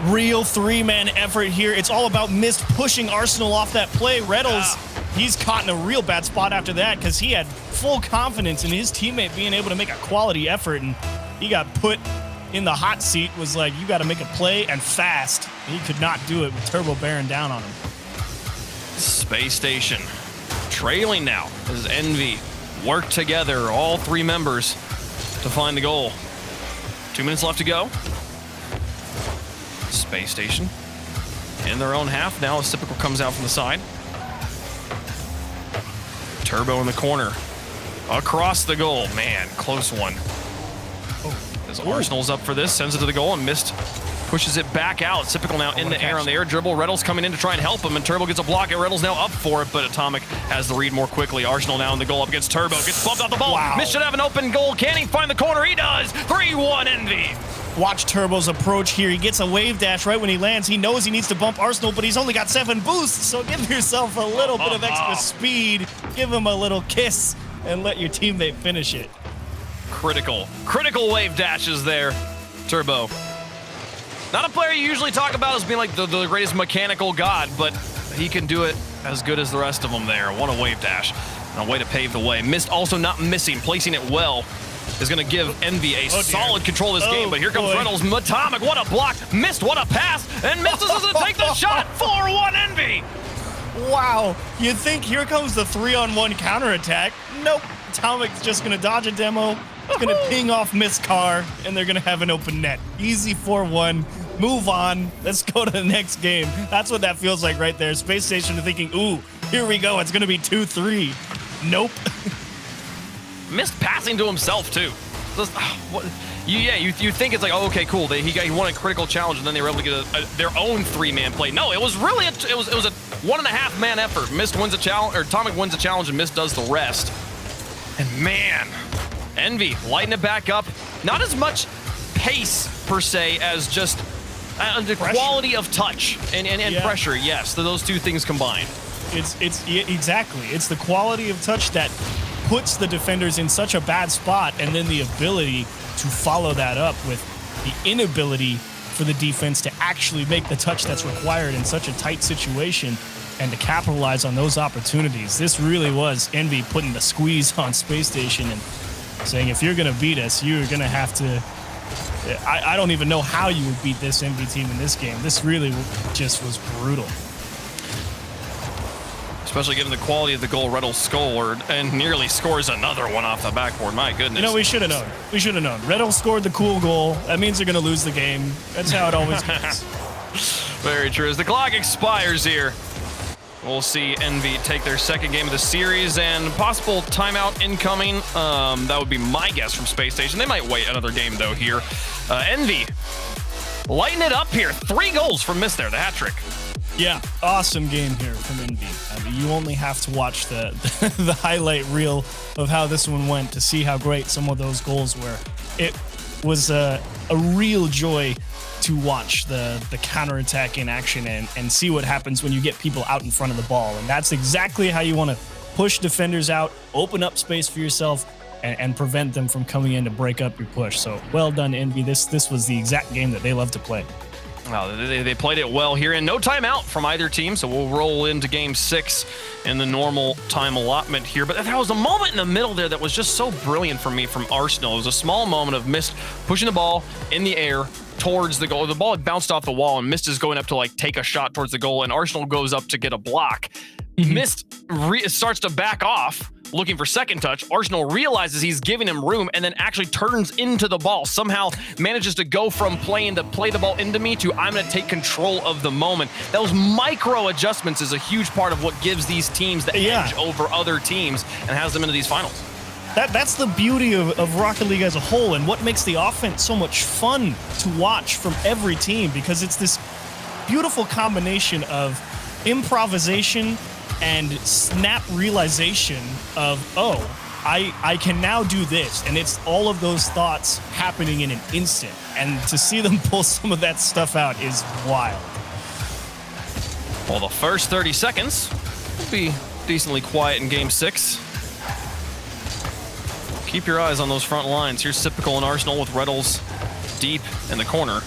Real three-man effort here. It's all about Mist pushing Arsenal off that play. Reynolds, he's caught in a real bad spot after that because he had full confidence in his teammate being able to make a quality effort, and he got put in the hot seat. Was like, you got to make a play and fast. He could not do it with Turbo bearing down on him. Spacestation trailing now as EnVy work together, all three members, to find the goal. 2 minutes left to go. Spacestation in their own half now as Sypical comes out from the side. Turbo in the corner across the goal. Man, close one. As Arsenal's up for this, sends it to the goal, and Mist pushes it back out. Typical now in the air on the air dribble. Reddle's coming in to try and help him, and Turbo gets a block, and Reddle's now up for it, but Atomic has the read more quickly. Arsenal now in the goal up against Turbo. Gets bumped off the ball. Wow. Mist should have an open goal. Can he find the corner? He does. 3-1 EnVy. Watch Turbo's approach here. He gets a wave dash right when he lands. He knows he needs to bump Arsenal, but he's only got 7 boosts, so give yourself a little bit of extra speed. Give him a little kiss, and let your teammate finish it. Critical wave dashes there. Turbo. Not a player you usually talk about as being like the greatest mechanical god, but he can do it as good as the rest of them there. What a wave dash. And a way to pave the way. Mist also not missing, placing it well. Is going to give EnVy a solid control of this game, but here comes Reynolds. Atomic, what a block. Mist, what a pass. And misses as to take the shot. 4-1 EnVy. Wow. You think here comes the 3-on-1 counterattack. Nope. Atomic's just going to dodge a demo. It's going to ping off Mist car, and they're going to have an open net. Easy 4-1. Move on. Let's go to the next game. That's what that feels like right there. Spacestation thinking, ooh, here we go. It's going to be 2-3. Nope. Mist passing to himself, too. You think it's like, oh, okay, cool. He won a critical challenge, and then they were able to get their own 3-man play. No, it was really a 1.5-man effort. Mist wins a challenge, or Atomic wins a challenge, and Mist does the rest. And man, EnVy lighting it back up. Not as much pace per se as just the quality of touch and pressure. Yes, those two things combined. Exactly. It's the quality of touch that puts the defenders in such a bad spot, and then the ability to follow that up with the inability for the defense to actually make the touch that's required in such a tight situation and to capitalize on those opportunities. This really was EnVy putting the squeeze on Space Station and saying, if you're going to beat us, you're going to have to... I don't even know how you would beat this EnVy team in this game. This really just was brutal. Especially given the quality of the goal Reddle scored and nearly scores another one off the backboard. My goodness. You know, we should have known. We should have known. Reddle scored the cool goal. That means they're going to lose the game. That's how it always goes. Very true. As the clock expires here, we'll see EnVy take their second game of the series and possible timeout incoming. That would be my guess from Space Station. They might wait another game, though, here. EnVy lighting it up here. 3 goals from Mist there, the hat trick. Yeah, awesome game here from EnVy. I mean, you only have to watch the highlight reel of how this one went to see how great some of those goals were. It was a real joy to watch the counterattack in action and see what happens when you get people out in front of the ball. And that's exactly how you want to push defenders out, open up space for yourself, and prevent them from coming in to break up your push. So well done, EnVy. This was the exact game that they love to play. Well, they played it well here, and no timeout from either team, so we'll roll into Game 6 in the normal time allotment here. But there was a moment in the middle there that was just so brilliant for me from Arsenal. It was a small moment of Mist pushing the ball in the air towards the goal. The ball had bounced off the wall, and Mist is going up to like take a shot towards the goal, and Arsenal goes up to get a block. Mist starts to back off, looking for second touch. Arsenal realizes he's giving him room and then actually turns into the ball. Somehow manages to go from playing to play the ball into me to I'm going to take control of the moment. Those micro adjustments is a huge part of what gives these teams the edge over other teams and has them into these finals. That's the beauty of Rocket League as a whole, and what makes the offense so much fun to watch from every team, because it's this beautiful combination of improvisation and snap realization of, oh, I can now do this. And it's all of those thoughts happening in an instant. And to see them pull some of that stuff out is wild. Well, the first 30 seconds will be decently quiet in Game 6. Keep your eyes on those front lines. Here's Typical and Arsenal with Reddles deep in the corner.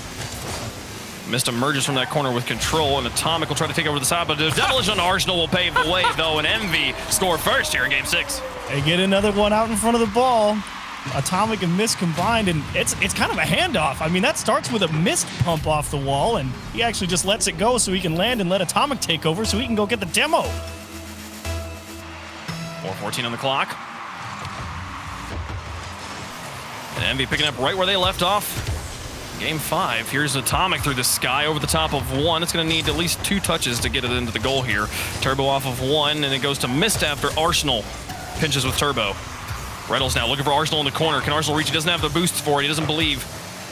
Mist emerges from that corner with control, and Atomic will try to take over the side, but the Devilish on Arsenal will pave the way, though, and EnVy score first here in Game 6. They get another one out in front of the ball. Atomic and Mist combined, and it's kind of a handoff. I mean, that starts with a Mist pump off the wall, and he actually just lets it go so he can land and let Atomic take over so he can go get the demo. 4:14 on the clock. And EnVy picking up right where they left off. Game 5, here's Atomic through the sky over the top of one. It's going to need at least 2 touches to get it into the goal here. Turbo off of one, and it goes to Mist after Arsenal pinches with Turbo. Reynolds now looking for Arsenal in the corner. Can Arsenal reach? He doesn't have the boosts for it. He doesn't believe.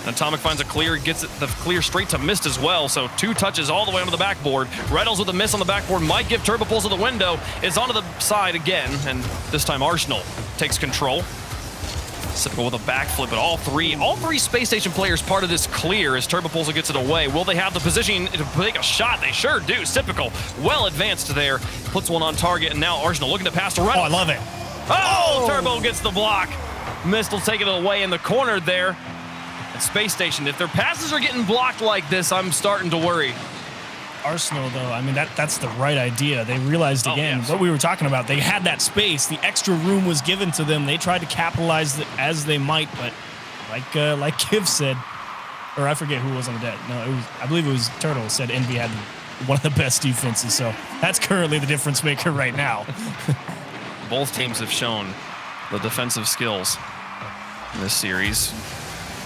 And Atomic finds a clear, gets the clear straight to Mist as well. So 2 touches all the way onto the backboard. Reynolds with a miss on the backboard might give Turbo Pulse to the window. Is onto the side again, and this time Arsenal takes control. Typical with a backflip, but all three Space Station players part of this clear as Turbo Pulse gets it away. Will they have the positioning to take a shot? They sure do. Typical, well advanced there. Puts one on target, and now Arsenal looking to pass to Reynolds. Oh, I love it. Oh, Turbo gets the block. Mist will take it away in the corner there. And Space Station, if their passes are getting blocked like this, I'm starting to worry. Arsenal, though, I mean, that's the right idea. They realized again what we were talking about. They had that space. The extra room was given to them. They tried to capitalize as they might, but like Kiv said, or I forget who was on the deck. No, I believe it was Turtle said EnVy had one of the best defenses. So that's currently the difference maker right now. Both teams have shown the defensive skills in this series.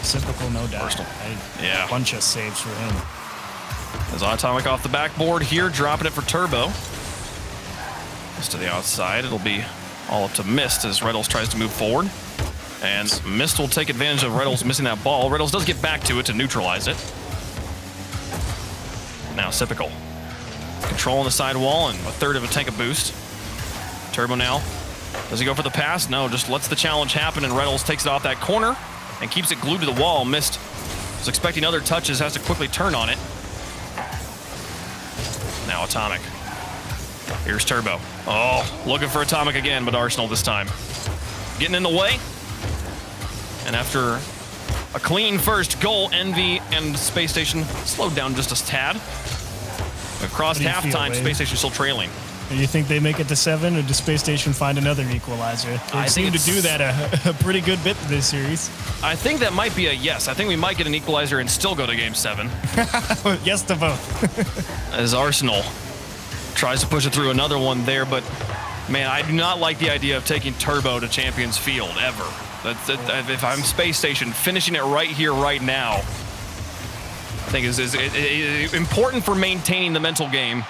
Typical, no doubt. Yeah. A bunch of saves for him. As Atomic off the backboard here, dropping it for Turbo. Just to the outside, it'll be all up to Mist as Reynolds tries to move forward. And Mist will take advantage of Reynolds missing that ball. Reynolds does get back to it to neutralize it. Now Typical. Controlling the side wall and a third of a tank of boost. Turbo now. Does he go for the pass? No, just lets the challenge happen, and Reynolds takes it off that corner and keeps it glued to the wall. Mist was expecting other touches, has to quickly turn on it. Now Atomic. Here's Turbo. Oh, looking for Atomic again, but Arsenal this time. Getting in the way. And after a clean first goal, EnVy and Space Station slowed down just a tad. Across halftime, Space Station still trailing. Do you think they make it to 7, or does Space Station find another equalizer? They seem to do that a pretty good bit this series. I think that might be a yes. I think we might get an equalizer and still go to Game 7. Yes to both. As Arsenal tries to push it through another one there, but man, I do not like the idea of taking Turbo to Champions Field, ever. If I'm Space Station, finishing it right here, right now, I think is important for maintaining the mental game.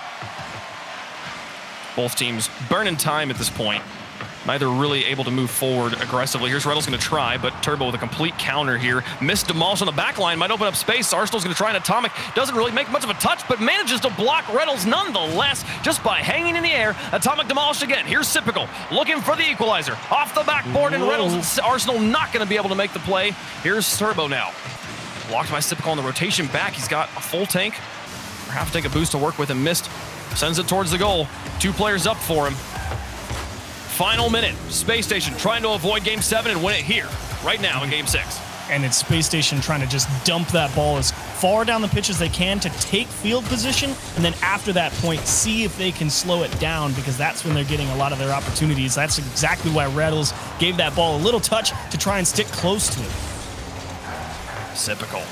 Both teams burning time at this point. Neither really able to move forward aggressively. Here's Reynolds going to try, but Turbo with a complete counter here. Missed demolish on the back line, might open up space. Arsenal's going to try an Atomic. Doesn't really make much of a touch, but manages to block Reynolds nonetheless, just by hanging in the air. Atomic demolished again. Here's Typical, looking for the equalizer. Off the backboard, and Reynolds, Arsenal not going to be able to make the play. Here's Turbo now. Blocked by Typical on the rotation back. He's got a full tank, or half a tank of boost to work with, and Missed. Sends it towards the goal. 2 players up for him. Final minute. Space Station trying to avoid Game 7 and win it here, right now in Game 6. And it's Space Station trying to just dump that ball as far down the pitch as they can to take field position, and then after that point, see if they can slow it down, because that's when they're getting a lot of their opportunities. That's exactly why Reynolds gave that ball a little touch to try and stick close to it. Typical.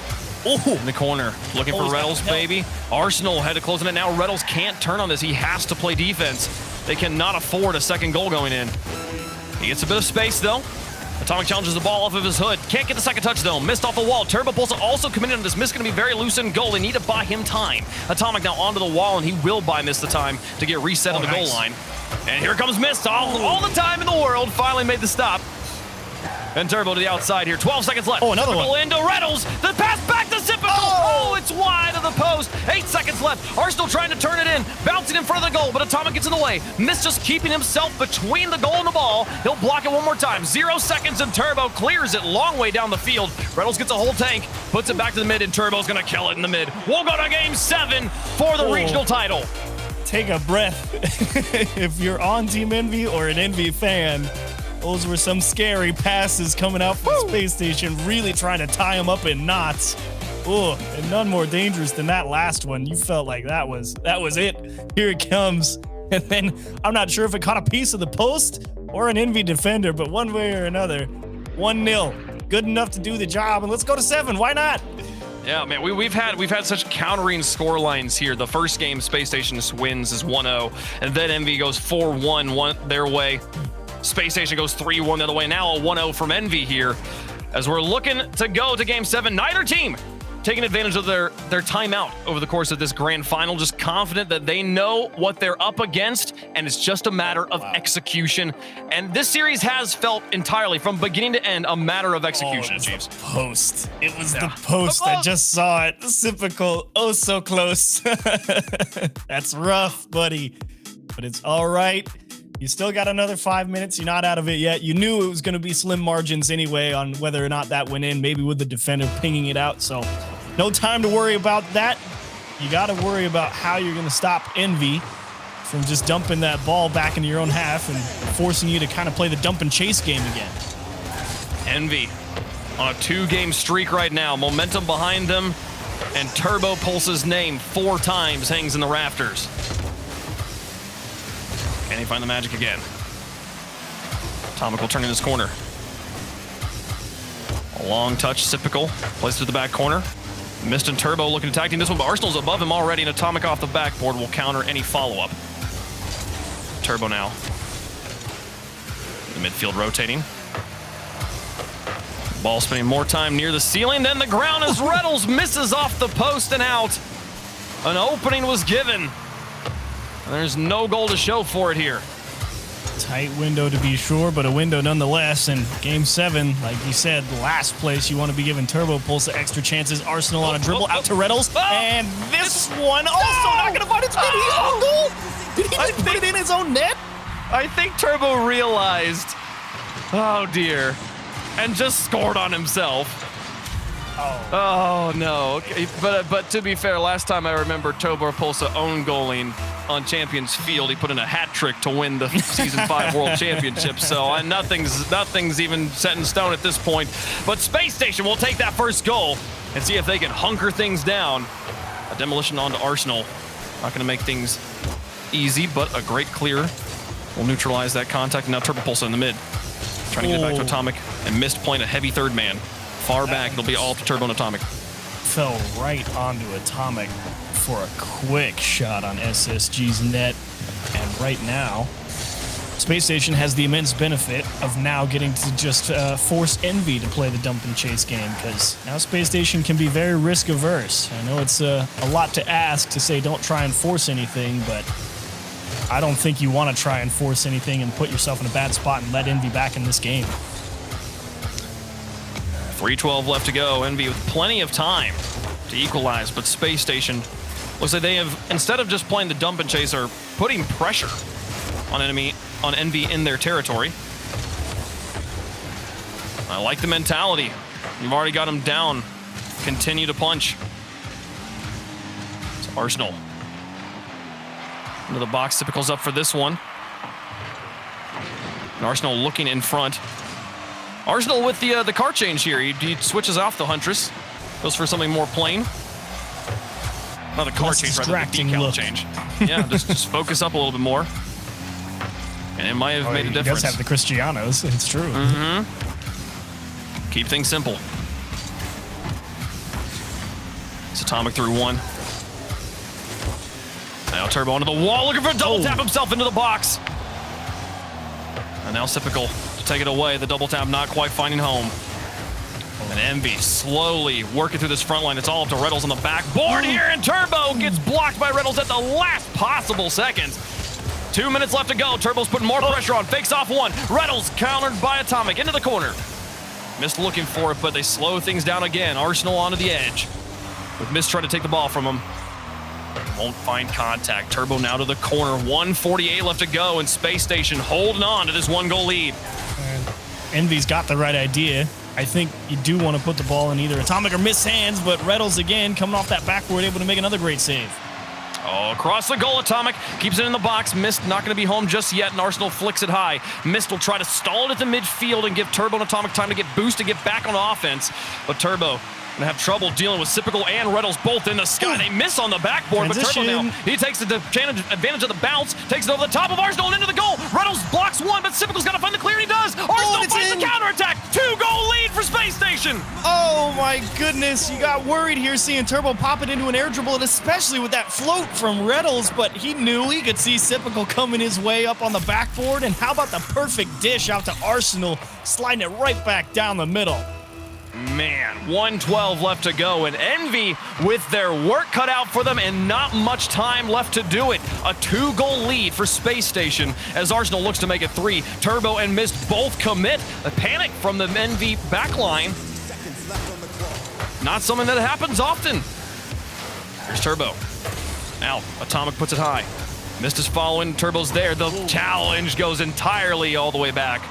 Oh, in the corner, looking for Reynolds, baby. Arsenal had to close on it. Now Reynolds can't turn on this. He has to play defense. They cannot afford a second goal going in. He gets a bit of space, though. Atomic challenges the ball off of his hood. Can't get the second touch, though. Missed off the wall. Turbo Pulse also committed on this. Mist going to be very loose in goal. They need to buy him time. Atomic now onto the wall, and he will buy Mist the time to get reset on the goal line. And here comes Mist. All the time in the world. Finally made the stop. And Turbo to the outside here. 12 seconds left. Oh, another one. Into Reynolds. The pass back to Typical. Oh, it's wide of the post. 8 seconds left. Arsenal trying to turn it in. Bouncing in front of the goal, but Atomic gets in the way. Mist just keeping himself between the goal and the ball. He'll block it one more time. 0 seconds, and Turbo clears it long way down the field. Reynolds gets a whole tank, puts it back to the mid, and Turbo's going to kill it in the mid. We'll go to Game 7 for the regional title. Take a breath. If you're on Team EnVy or an EnVy fan, those were some scary passes coming out from Space Station, really trying to tie them up in knots. Oh, and none more dangerous than that last one. You felt like that was it. Here it comes. And then I'm not sure if it caught a piece of the post or an EnVy defender, but one way or another, 1-0. Good enough to do the job, and let's go to 7. Why not? Yeah, man, we've had such countering score lines here. The first game, Space Station wins is 1-0, and then EnVy goes 4-1 their way. Space Station goes 3-1 the other way. Now a 1-0 from EnVy here. As we're looking to go to Game 7, neither team taking advantage of their timeout over the course of this grand final, just confident that they know what they're up against, and it's just a matter of execution. And this series has felt entirely, from beginning to end, a matter of execution, Chiefs. Post. It was the post. I just saw it. Typical. Oh, so close. That's rough, buddy. But it's all right. You still got another 5 minutes. You're not out of it yet. You knew it was going to be slim margins anyway on whether or not that went in, maybe with the defender pinging it out. So no time to worry about that. You got to worry about how you're going to stop EnVy from just dumping that ball back into your own half and forcing you to kind of play the dump and chase game again. EnVy on a 2-game streak right now. Momentum behind them, and Turbo Pulse's name 4 times hangs in the rafters. Can he find the magic again? Atomic will turn in his corner. A long touch, Typical. Plays to the back corner. Mist and Turbo looking to tag team this one, but Arsenal's above him already, and Atomic off the backboard will counter any follow-up. Turbo now. The midfield rotating. Ball spinning more time near the ceiling, then the ground as Reynolds misses off the post and out. An opening was given. There's no goal to show for it here. Tight window to be sure, but a window nonetheless. And game 7, like you said, last place, you want to be giving Turbo Pulse extra chances. Arsenal on a dribble out to Reynolds. And this one also not going to find its net. He's on goal. Did he just put it in his own net? I think Turbo realized, oh dear, and just scored on himself. Oh no. Okay. But to be fair, last time I remember Turbo Pulse own goaling on Champions Field, he put in a hat trick to win the Season 5 World Championship. So nothing's even set in stone at this point. But Spacestation will take that first goal and see if they can hunker things down. A demolition onto Arsenal. Not going to make things easy, but a great clear will neutralize that contact. And now Turbo Pulse in the mid, trying to get it back to Atomic, and Mist playing a heavy third man. Far back, it'll be all to Turbo and Atomic. Fell right onto Atomic for a quick shot on SSG's net. And right now, Spacestation has the immense benefit of now getting to just force EnVy to play the dump and chase game, because now Spacestation can be very risk averse. I know it's a lot to ask to say don't try and force anything, but I don't think you want to try and force anything and put yourself in a bad spot and let EnVy back in this game. 3:12 left to go. EnVy with plenty of time to equalize, but Spacestation looks like they have, instead of just playing the dump and chase, are putting pressure on EnVy in their territory. I like the mentality. You've already got them down. Continue to punch. It's Arsenal. Into the box. Typical's up for this one. And Arsenal looking in front. Arsenal with the car change here. He switches off the Huntress. Goes for something more plain. Not the car change, rather the decal change. Yeah, just focus up a little bit more. And it might have made a difference. He does have the Cristianos. It's true. Mm-hmm. Keep things simple. It's Atomic through one. Now Turbo onto the wall, looking for a double tap himself into the box. And now Typical to take it away. The double tap not quite finding home. And EnVy slowly working through this front line. It's all up to Reynolds on the backboard here, and Turbo gets blocked by Reynolds at the last possible second. 2 minutes left to go. Turbo's putting more pressure on. Fakes off one. Reynolds countered by Atomic into the corner. Mist looking for it, but they slow things down again. Arsenal onto the edge. With Mist trying to take the ball from him. Won't find contact. Turbo now to the corner. 1:48 left to go, and Spacestation holding on to this 1-goal lead. EnVy's got the right idea. I think you do want to put the ball in either Atomic or Mist's hands, but Reynolds again coming off that backboard, able to make another great save. Oh, across the goal, Atomic keeps it in the box. Mist not going to be home just yet, and Arsenal flicks it high. Mist will try to stall it at the midfield and give Turbo and Atomic time to get boost to get back on offense, but Turbo going to have trouble dealing with Typical and Reynolds both in the sky. They miss on the backboard, but Turbo now, he takes the advantage of the bounce, takes it over the top of Arsenal and into the goal. Reynolds blocks one, but Typical's got to find the clear, and he does. Arsenal finds the counterattack. 2-goal lead for Spacestation. Oh my goodness, you got worried here seeing Turbo pop it into an air dribble, and especially with that float from Reynolds, but he knew he could see Typical coming his way up on the backboard, and how about the perfect dish out to Arsenal, sliding it right back down the middle. Man, 112 left to go, and EnVy with their work cut out for them and not much time left to do it. A 2-goal lead for Spacestation as Arsenal looks to make it 3. Turbo and Mist both commit. A panic from the EnVy backline. Not something that happens often. Here's Turbo. Out. Atomic puts it high. Mist is following. Turbo's there. The challenge goes entirely all the way back.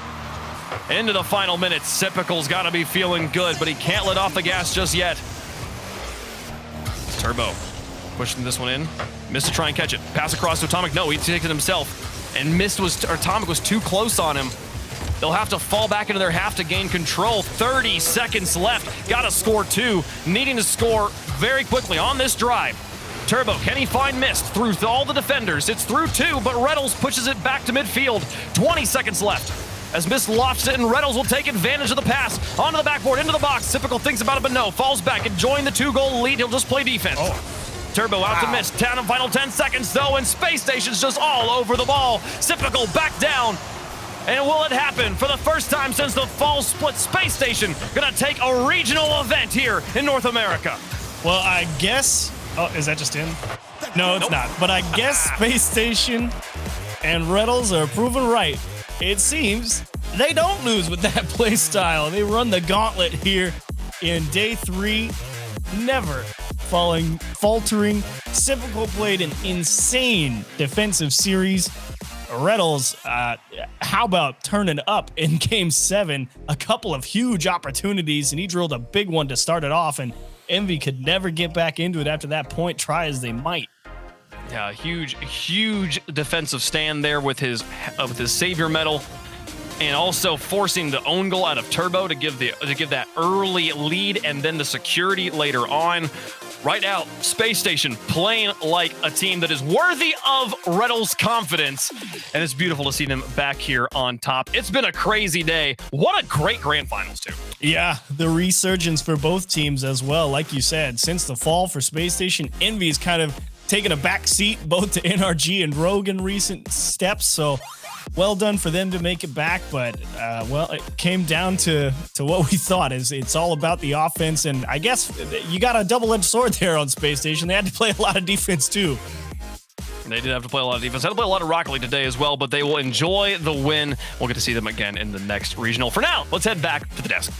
Into the final minutes. Sipical's got to be feeling good, but he can't let off the gas just yet. Turbo pushing this one in. Mist to try and catch it. Pass across to Atomic. No, he takes it himself. And Atomic was too close on him. They'll have to fall back into their half to gain control. 30 seconds left. Got to score 2. Needing to score very quickly on this drive. Turbo, can he find Mist through all the defenders? It's through 2, but Reynolds pushes it back to midfield. 20 seconds left. As Mist lofts it, and Reynolds will take advantage of the pass. Onto the backboard, into the box. Typical thinks about it, but no. Falls back, enjoying the 2-goal lead. He'll just play defense. Turbo out to Mist. Down in final 10 seconds, though, and Space Station's just all over the ball. Typical back down. And will it happen? For the first time since the fall split, Space Station gonna take a regional event here in North America. Well, I guess... Oh, is that just in? No, it's not. But I guess Space Station and Reynolds are proven right. It seems they don't lose with that play style. They run the gauntlet here in day 3, never faltering. Sipical played an insane defensive series. Reynolds, how about turning up in Game 7? A couple of huge opportunities, and he drilled a big one to start it off, and EnVy could never get back into it after that point, try as they might. Yeah, huge defensive stand there with his savior medal, and also forcing the own goal out of Turbo to give that early lead, and then the security later on. Right out, Space Station playing like a team that is worthy of Reynolds' confidence, and it's beautiful to see them back here on top. It's been a crazy day. What a great grand finals, too. Yeah, the resurgence for both teams as well. Like you said, since the fall for Space Station, EnVy's kind of taken a back seat both to NRG and Rogue in recent steps, so well done for them to make it back. But well, it came down to what we thought is it's all about the offense, and I guess you got a double-edged sword there on Space Station. They had to play a lot of defense too. They did have to play a lot of defense. Had to play a lot of Rocket League today as well, but they will enjoy the win. We'll get to see them again in the next regional. For now, let's head back to the desk.